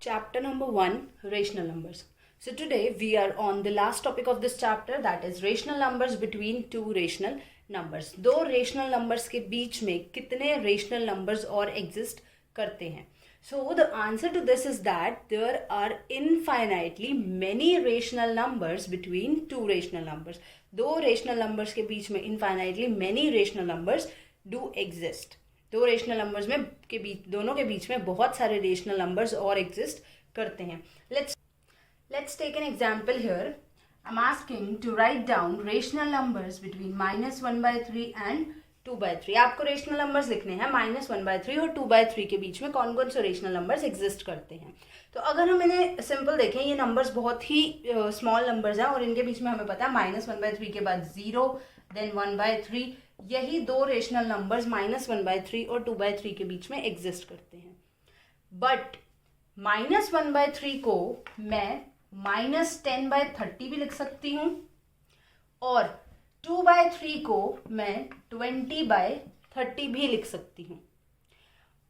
Chapter number 1, Rational Numbers. So today we are on the last topic of this chapter, that is rational numbers between two rational numbers. दो rational numbers के बीच में कितने rational numbers और exist करते हैं? So the answer to this is that there are infinitely many rational numbers between two rational numbers. दो rational numbers के बीच में infinitely many rational numbers do exist. दो रेशनल नंबर्स में के बीच दोनों के बीच में बहुत सारे रेशनल नंबर्स और एग्जिस्ट करते हैं. Let's take an example here. I am asking to write down rational numbers between -1/3 and 2/3. आपको रेशनल नंबर्स लिखने हैं -1/3 और 2/3 के बीच में कौन कौन से रेशनल नंबर्स एग्जिस्ट करते हैं. तो अगर हम इन्हें सिंपल देखें, ये नंबर्स बहुत ही स्मॉल नंबर्स हैं और इनके बीच में हमें पता है -1/3 के बाद 0 देन 1/3. यही दो रेशनल नंबर्स -1/3 और 2/3 के बीच में एग्जिस्ट करते हैं. बट -1/3 को मैं -10/30 भी लिख सकती हूँ और 2/3 को मैं 20/30 भी लिख सकती हूँ.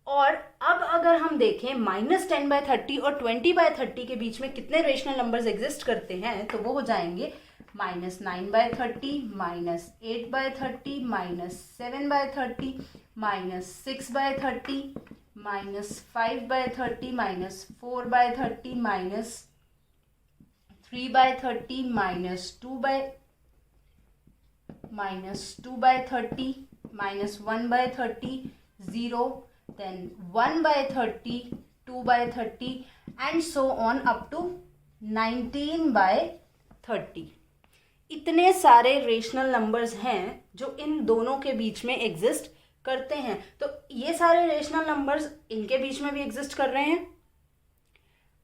और अब अगर हम देखें -10/30 और 20/30 के बीच में कितने रेशनल नंबर्स एग्जिस्ट करते हैं, तो वो हो जाएंगे -9/30, -8/30, -7/30, -6/30, -5/30, -4/30, -3/30, -2/30, -1/30, 0, then 1/30, 2/30 and so on up to 19/30. इतने सारे रेशनल नंबर्स हैं जो इन दोनों के बीच में एग्जिस्ट करते हैं. तो ये सारे रेशनल नंबर्स इनके बीच में भी एग्जिस्ट कर रहे हैं.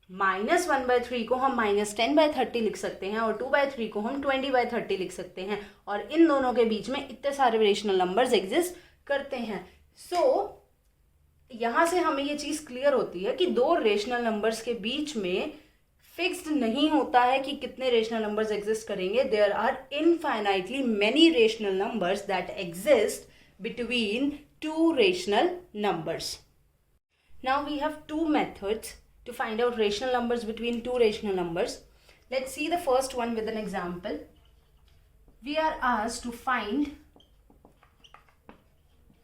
-1/3 को हम -10/30 लिख सकते हैं और 2/3 को हम 20/30 लिख सकते हैं और इन दोनों के बीच में इतने सारे रेशनल नंबर्स एग्जिस्ट करते हैं. सो यहाँ से हमें ये चीज़ क्लियर होती है कि दो रेशनल नंबर्स के बीच में फिक्स्ड नहीं होता है कि कितने रेशनल नंबर्स एग्जिस्ट करेंगे. There are infinitely many rational numbers that exist between two rational numbers. Now we have two methods to find out rational numbers between two rational numbers. Let's see the first one with an example. We are asked to find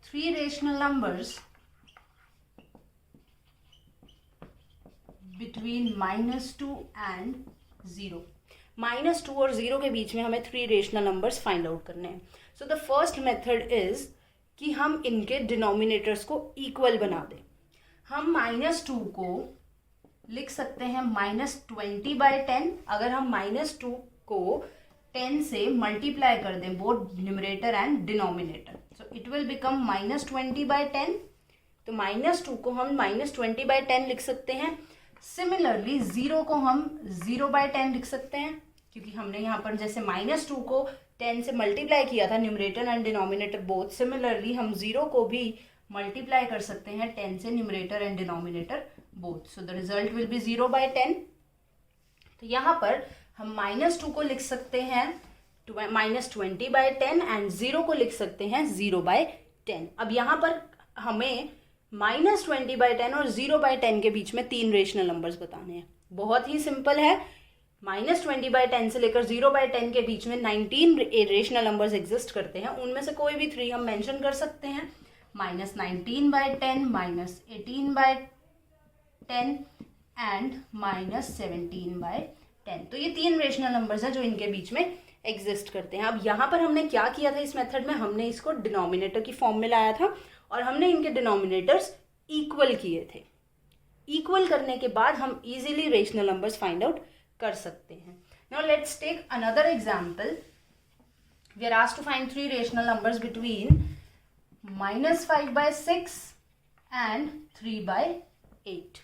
three rational numbers between -2 and 0. -2 और 0 के बीच में हमें three rational numbers find out करने हैं. So the first method is कि हम इनके denominators को इक्वल बना दें. हम -2 को लिख सकते हैं -20/10. अगर हम -2 को 10 से मल्टीप्लाई कर दें both numerator and denominator, so it will become -20/10. तो -2 को हम -20/10 लिख सकते हैं. सिमिलरली 0 को हम 0/10 लिख सकते हैं क्योंकि हमने यहाँ पर जैसे -2 को 10 से मल्टीप्लाई किया था numerator and denominator both. Similarly हम 0 को भी मल्टीप्लाई कर सकते हैं 10 से numerator and denominator both. So the result will be 0/10. तो यहाँ पर हम -2 को लिख सकते हैं -20/10 एंड 0 को लिख सकते हैं 0/10. अब यहाँ पर हमें -20/10 और 0/10 के बीच में तीन रेशनल नंबर्स बताने हैं. बहुत ही सिंपल है. -20/10 से लेकर 0/10 के बीच में 19 रेशनल नंबर्स एग्जिस्ट करते हैं. उनमें से कोई भी थ्री हम मेंशन कर सकते हैं. -19/10, -18/10 एंड -17/10. तो ये तीन रेशनल नंबर्स हैं जो इनके बीच में एग्जिस्ट करते हैं. अब यहाँ पर हमने क्या किया था इस मेथड में, हमने इसको डिनोमिनेटर की फॉर्म में लाया था और हमने इनके डिनोमिनेटर्स इक्वल किए थे. इक्वल करने के बाद हम easily rational numbers find out कर सकते हैं. Now let's take another example. We are asked to find three rational numbers between -5/6 and 3/8.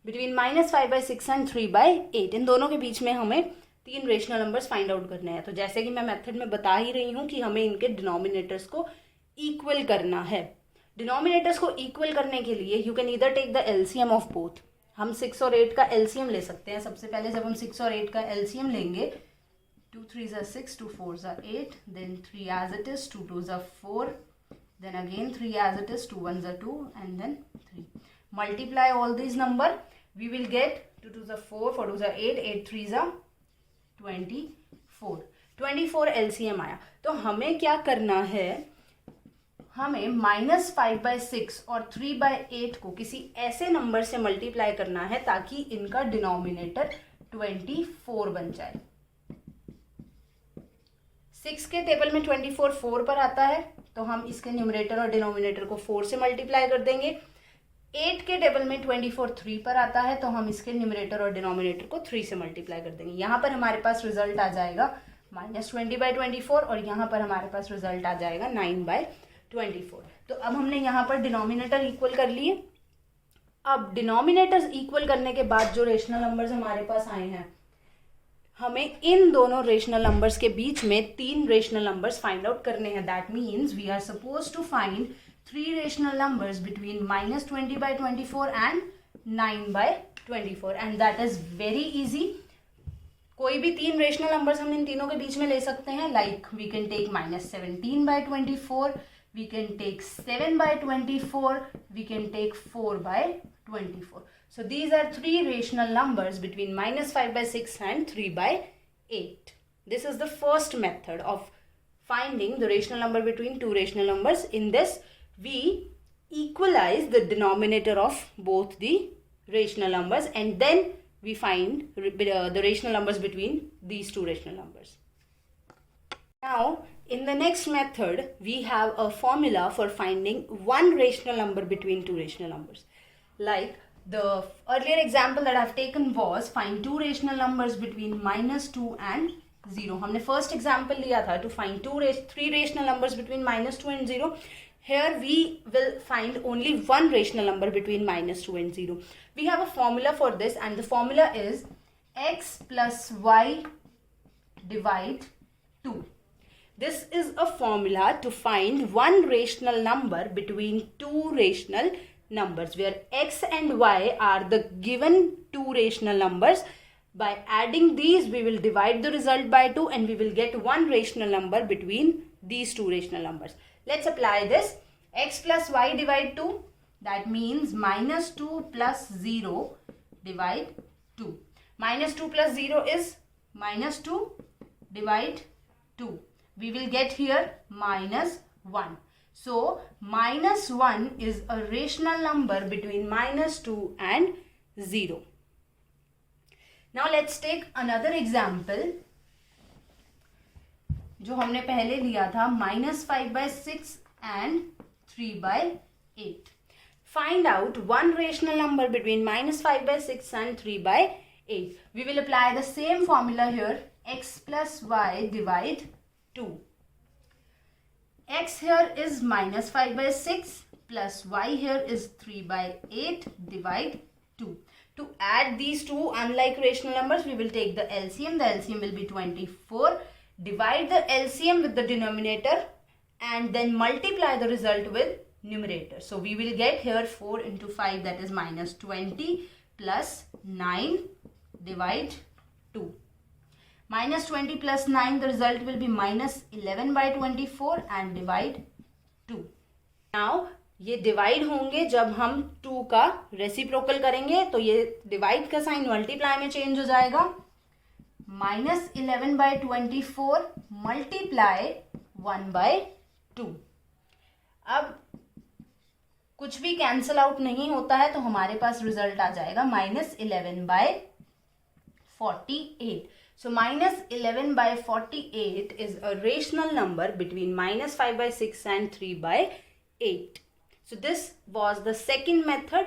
बिटवीन -5/6 and 3/8 इन दोनों के बीच में हमें तीन रेशनल नंबर्स फाइंड आउट करने हैं. तो जैसे कि मैं मेथड में बता ही रही हूँ कि हमें इनके डिनोमिनेटर्स को इक्वल करना है. डिनोमिनेटर्स को इक्वल करने के लिए you can either take the LCM of both. हम 6 और 8 का एलसीएम ले सकते हैं. सबसे पहले जब हम 6 और 8 का एलसीएम लेंगे, 2 3s are 6, 2 4s are 8, then 3 as it is, 2 2s are 4, then again 3 as it is, 2 1s are 2 and then 3. Multiply all these number. we will get 2 2s are 4, 4 2s are 8, 8 3s are 24. 24 LCM आया. तो हमें क्या करना है, हमें -5/6 और 3/8 को किसी ऐसे नंबर से मल्टीप्लाई करना है ताकि इनका डिनोमिनेटर 24 बन जाए. 6 के टेबल में 24 4 पर आता है, तो हम इसके न्यूमरेटर और डिनोमिनेटर को 4 से मल्टीप्लाई कर देंगे. 8 के टेबल में 24 3 पर आता है, तो हम इसके न्यूमरेटर और डिनोमिनेटर को 3 से मल्टीप्लाई कर देंगे. यहाँ पर हमारे पास रिजल्ट आ जाएगा -20/24 और यहाँ पर हमारे पास रिजल्ट आ जाएगा 9/24. तो अब हमने यहाँ पर डिनोमिनेटर इक्वल कर लिए. अब डिनोमिनेटर्स इक्वल करने के बाद जो रेशनल नंबर्स हमारे पास आए हैं, हमें इन दोनों रेशनल नंबर्स के बीच में 3 रेशनल नंबर्स फाइंड आउट करने हैं. That means we are suppose to find 3 rational numbers between -20/24 and 9/24 and that is very easy. कोई भी 3 रेशनल नंबर्स हम इन तीनों के बीच में ले सकते हैं. Like we can take -17/24, we can take 7/24, we can take 4/24. So these are 3 rational numbers between -5/6 and 3/8. This is the first method of finding the rational number between 2 rational numbers. In this, we equalize the denominator of both the rational numbers and then we find the rational numbers between these 2 rational numbers. Now, in the next method, we have a formula for finding one rational number between 2 rational numbers. Like the earlier example that I have taken was find 2 rational numbers between -2 and 0. हमने first example लिया था to find 3 rational numbers between -2 and 0. Here we will find only one rational number between -2 and 0. We have a formula for this and the formula is x plus y divide 2. This is a formula to find one rational number between 2 rational numbers where x and y are the given 2 rational numbers. By adding these, we will divide the result by 2 and we will get one rational number between these 2 rational numbers. Let's apply this. X plus y divide 2. That means -2 plus 0 divide 2. -2 plus 0 is -2 divide 2. We will get here -1. So, -1 is a rational number between -2 and 0. Now, let's take another example. जो हमने पहले लिया था -5/6 and 3/8. Find out one rational number between -5/6 and 3/8. We will apply the same formula here. X plus y divide 2. X here is -5/6 plus y here is 3/8 divide 2. To add these two unlike rational numbers, we will take the LCM. The LCM will be 24. Divide the LCM with the denominator and then multiply the result with numerator. So we will get here 4 into 5, that is -20 plus 9 divide 2. -20 plus 9, the result will be -11/24 and divide 2. Now, ये divide होंगे जब हम 2 का reciprocal करेंगे, तो ये divide का sign multiply में चेंज हो जाएगा. -11/24 मल्टीप्लाई 1/2. अब कुछ भी कैंसल आउट नहीं होता है, तो हमारे पास रिजल्ट आ जाएगा -11/48. So -11/48 is a rational number between -5/6 and 3/8. So this was the second method